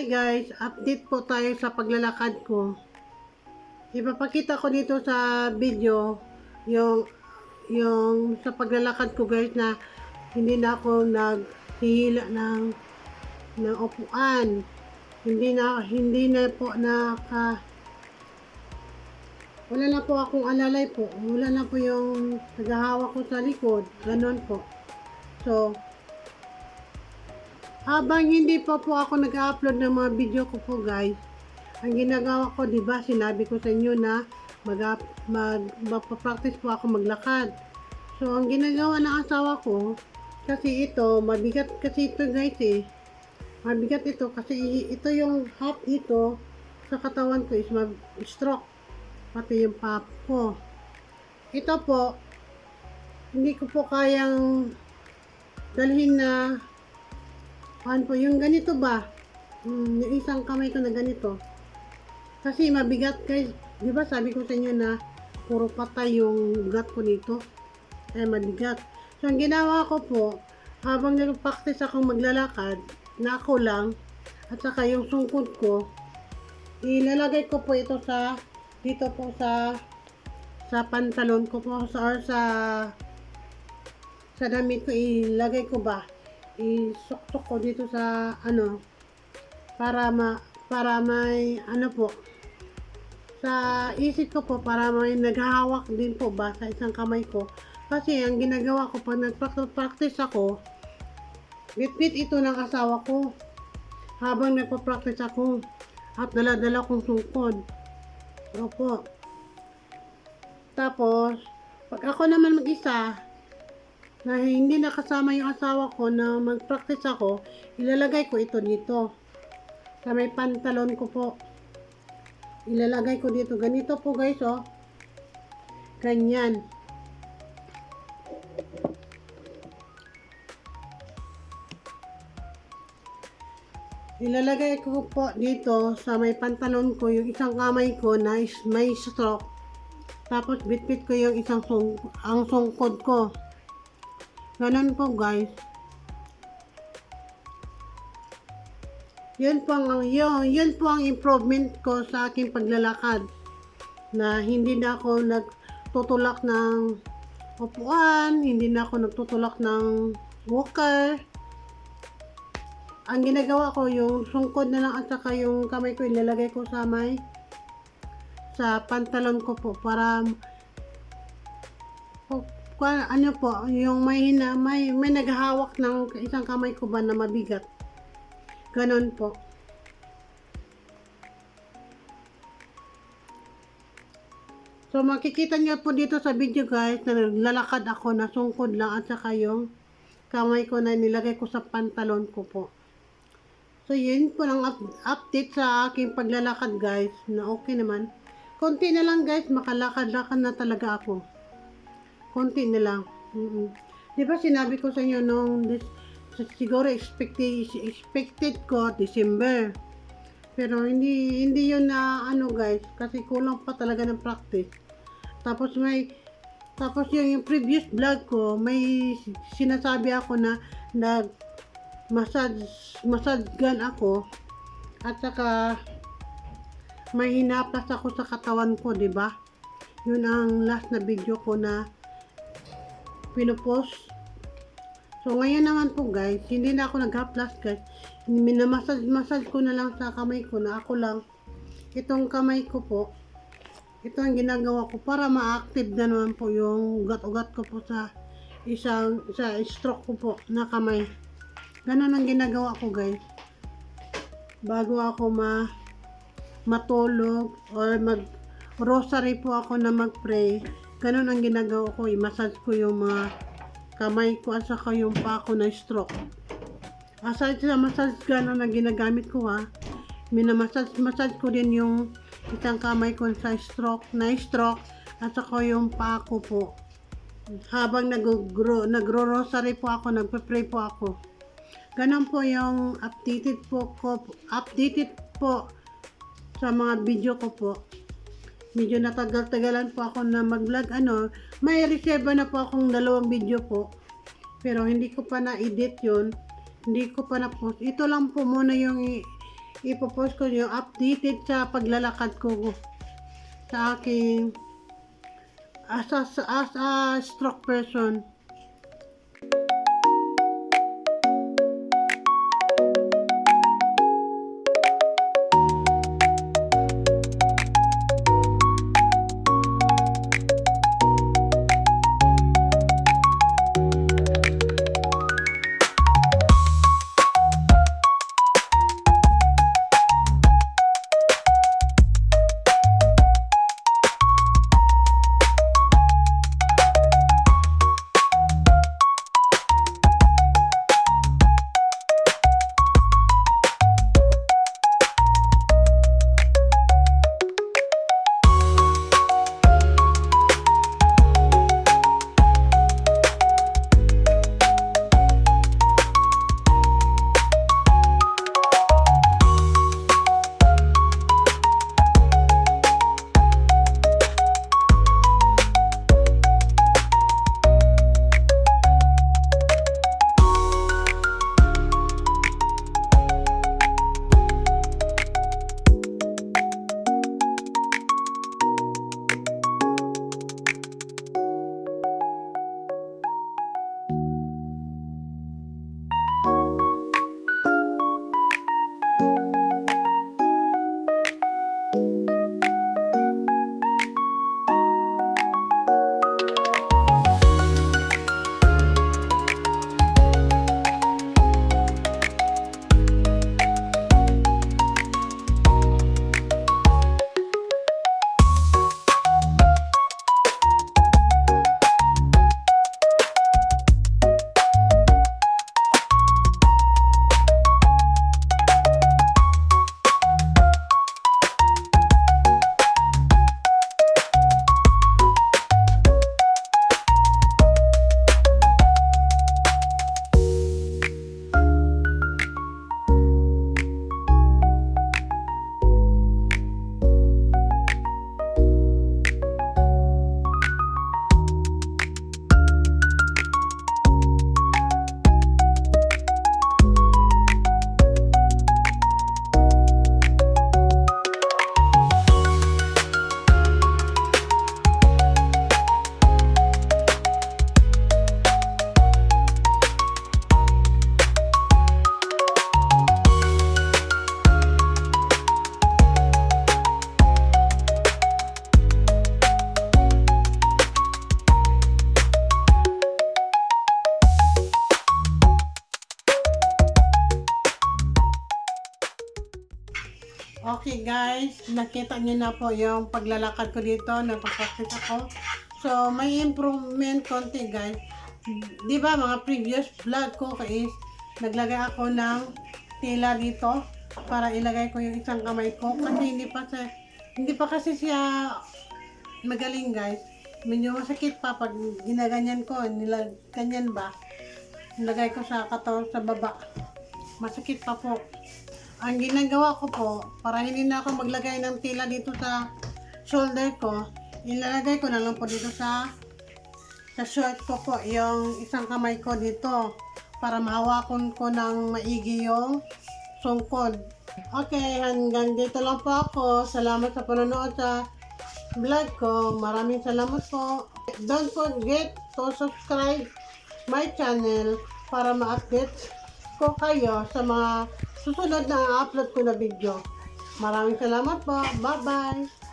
Hi guys, update po tayo sa paglalakad ko. Ipapakita ko dito sa video yung sa paglalakad ko guys na hindi na ako naghihila ng upuan. Hindi na po wala na po akong alalay po. Wala na po yung naghahawak ko sa likod. Ganon po. So, habang hindi pa po ako nag-upload ng mga video ko po guys, ang ginagawa ko, 'di ba, sinabi ko sa inyo na magpa-practice po ako maglakad. So, ang ginagawa ng asawa ko, kasi ito, mabigat kasi ito guys eh. Mabigat ito kasi ito yung half ito sa katawan ko is stroke. Pati yung pap ko. Ito po, hindi ko po kayang dalhin na po, yung ganito ba? Yung isang kamay ko na ganito. Kasi mabigat guys. Di ba sabi ko sa inyo na puro patay yung ugat ko dito. Mabigat. So, ang ginawa ko po, habang nag-practice akong maglalakad, na ako lang, at saka yung sungkod ko, ilalagay ko po ito dito po sa pantalon ko po, sa damit ko, ilagay ko ba? Isuktok ko dito sa para may po sa isip ko po, para may naghahawak din po ba sa isang kamay ko. Kasi ang ginagawa ko pag nagpa-practice ako, bit ito ng asawa ko habang nagpa-practice ako at dala-dala kong sungkod. Opo. Tapos pag ako naman mag-isa na hindi nakasama yung asawa ko na mag-practice ako, ilalagay ko ito dito sa may pantalon ko po. Ilalagay ko dito. Ganito po guys, oh. Ganyan. Ilalagay ko po dito sa may pantalon ko yung isang kamay ko na may stroke. Tapos bitbit ko yung ang sungkod ko. Ganun po guys. Yun po ang improvement ko sa aking paglalakad. Na hindi na ako nagtutulak ng upuan, hindi na ako nagtutulak ng walker. Ang ginagawa ko, yung sungkod na lang at saka yung kamay ko ilalagay ko sa pantalon ko po para yung may naghahawak ng isang kamay ko ba na mabigat. Ganon po. So, makikita niyo po dito sa video guys na naglalakad ako na sungkod lang at saka yung kamay ko na nilagay ko sa pantalon ko po. So, yun po lang update sa aking paglalakad guys na okay naman. Konti na lang guys, makalakad-lakad na talaga ako. Konti na lang. Di ba sinabi ko sa inyo nung siguro expected ko December. Pero hindi yun na guys, kasi kulang pa talaga ng practice. Tapos yung previous vlog ko, may sinasabi ako na massage gun ako at saka may hinaplas ako sa katawan ko, di ba? Yun ang last na video ko na pinopost. So, ngayon naman po guys, hindi na ako nag-haplas guys. Minamassage ko na lang sa kamay ko na ako lang. Itong kamay ko po, ito ang ginagawa ko para ma-active na naman po yung ugat-ugat ko po sa stroke ko po na kamay. Ganun ang ginagawa ko guys. Bago ako matulog or mag-rosary po ako na mag-pray, ganun ang ginagawa ko. I-massage ko yung mga kamay ko at saka yung pa ko na stroke. Aside sa massage gun na ginagamit ko massage ko din yung isang kamay ko sa stroke at saka yung pa ko po. Habang nagro-rosary po ako, nagpe-pray po ako. Ganun po yung updated po sa mga video ko po. Medyo natagal-tagalan po ako na mag-vlog. May reserve na po akong 2 video po. Pero hindi ko pa na-edit yun. Hindi ko pa na-post. Ito lang po muna yung ipopost ko yung updated sa paglalakad ko sa aking as a stroke person. Okay guys, nakita niyo na po yung paglalakad ko dito, napapraktis ako. So, may improvement konti guys. Di ba mga previous vlog ko is naglagay ako ng tela dito para ilagay ko yung isang kamay ko kasi hindi pa kasi siya magaling guys. Medyo masakit pa pag ginaganyan ko, ganyan ba? Nilagay ko sa katawan sa baba. Masakit pa po. Ang ginagawa ko po, para hindi na ako maglagay ng tela dito sa shoulder ko, ilalagay ko na lang po dito sa short ko po, yung isang kamay ko dito, para mahawakan ko ng maigi yung sungkod. Okay, hanggang dito lang po ako. Salamat sa panonood sa vlog ko. Maraming salamat po. Don't forget to subscribe my channel para ma-update ko kayo sa mga susunod na upload ko na video. Maraming salamat po. Bye-bye!